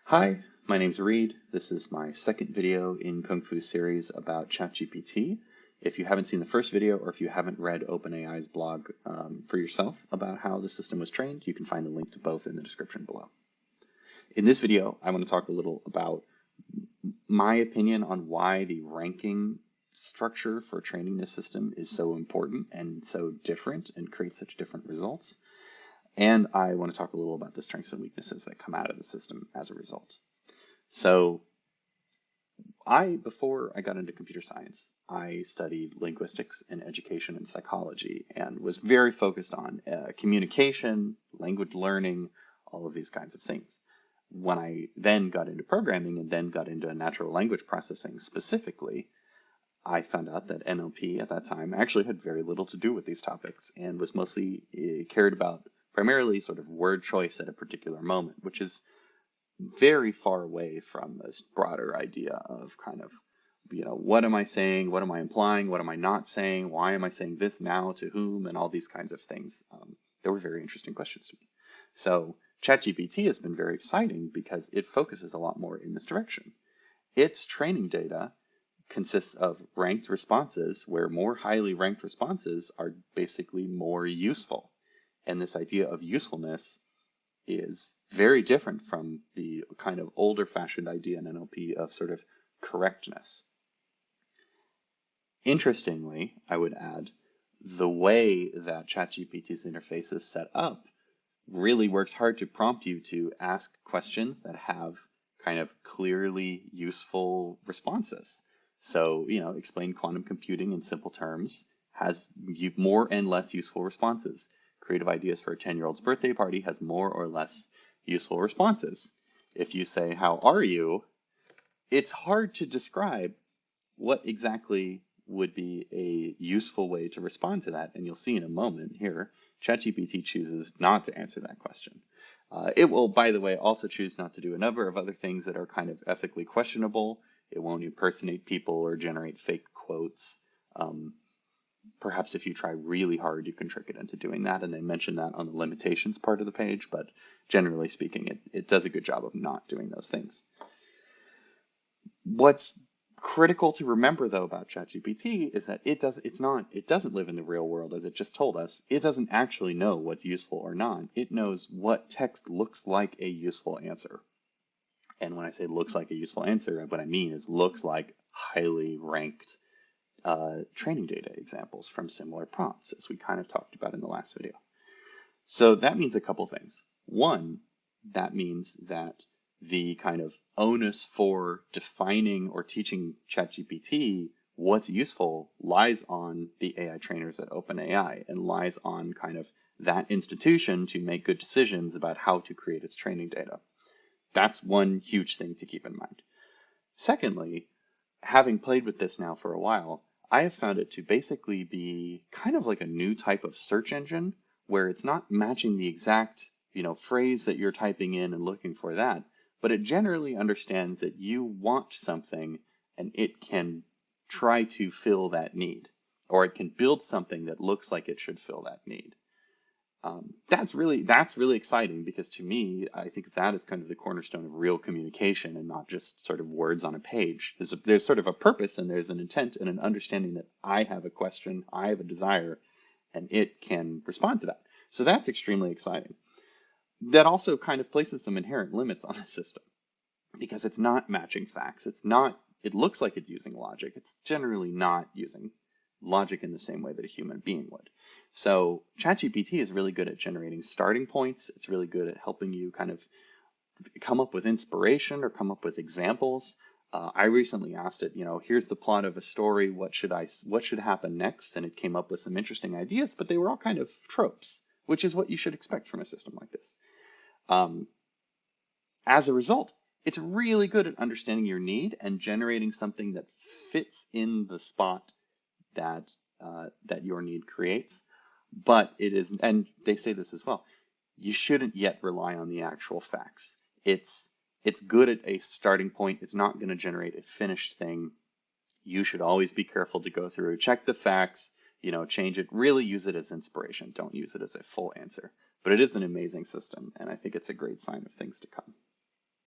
Hi, my name's Reed. This is my second video in Kung Fu series about ChatGPT. If you haven't seen the first video or if you haven't read OpenAI's blog for yourself about how the system was trained, you can find the link to both in the description below. In this video, I want to talk a little about my opinion on why the ranking structure for training this system is so important and so different and creates such different results. And I want to talk a little about the strengths and weaknesses that come out of the system as a result. So before I got into computer science, I studied linguistics and education and psychology and was very focused on communication, language learning, all of these kinds of things. When I then got into programming and then got into natural language processing specifically, I found out that NLP at that time actually had very little to do with these topics and was mostly cared about primarily sort of word choice at a particular moment, which is very far away from this broader idea of kind of, what am I saying? What am I implying? What am I not saying? Why am I saying this now to whom? And all these kinds of things. They were very interesting questions to me. So ChatGPT has been very exciting because it focuses a lot more in this direction. Its training data consists of ranked responses where more highly ranked responses are basically more useful. And this idea of usefulness is very different from the kind of older fashioned idea in NLP of sort of correctness. Interestingly, I would add, the way that ChatGPT's interface is set up really works hard to prompt you to ask questions that have kind of clearly useful responses. So, explain quantum computing in simple terms has more and less useful responses. Creative ideas for a 10-year-old's birthday party has more or less useful responses. If you say, how are you? It's hard to describe what exactly would be a useful way to respond to that. And you'll see in a moment here, ChatGPT chooses not to answer that question. It will, by the way, also choose not to do a number of other things that are kind of ethically questionable. It won't impersonate people or generate fake quotes. Perhaps if you try really hard, you can trick it into doing that, and they mention that on the limitations part of the page, but generally speaking, it does a good job of not doing those things. What's critical to remember, though, about ChatGPT is that it doesn't live in the real world, as it just told us. It doesn't actually know what's useful or not. It knows what text looks like a useful answer. And when I say looks like a useful answer, what I mean is looks like highly ranked training data examples from similar prompts, as we kind of talked about in the last video. So that means a couple things. One, that means that the kind of onus for defining or teaching ChatGPT what's useful lies on the AI trainers at OpenAI and lies on kind of that institution to make good decisions about how to create its training data. That's one huge thing to keep in mind. Secondly, having played with this now for a while, I have found it to basically be kind of like a new type of search engine where it's not matching the exact, phrase that you're typing in and looking for that, but it generally understands that you want something and it can try to fill that need, or it can build something that looks like it should fill that need. That's really exciting because to me, I think that is kind of the cornerstone of real communication and not just sort of words on a page. There's sort of a purpose and there's an intent and an understanding that I have a question, I have a desire, and it can respond to that. So that's extremely exciting. That also kind of places some inherent limits on the system because it's not matching facts. It looks like it's using logic. It's generally not using logic in the same way that a human being would. So ChatGPT is really good at generating starting points. It's really good at helping you kind of come up with inspiration or come up with examples. I recently asked it, here's the plot of a story. What should happen next? And it came up with some interesting ideas, but they were all kind of tropes, which is what you should expect from a system like this. As a result, it's really good at understanding your need and generating something that fits in the spot that your need creates. But it is, and they say this as well, you shouldn't yet rely on the actual facts. It's good at a starting point. It's not going to generate a finished thing. You should always be careful to go through, check the facts, change it, really use it as inspiration. Don't use it as a full answer. But it is an amazing system, and I think it's a great sign of things to come.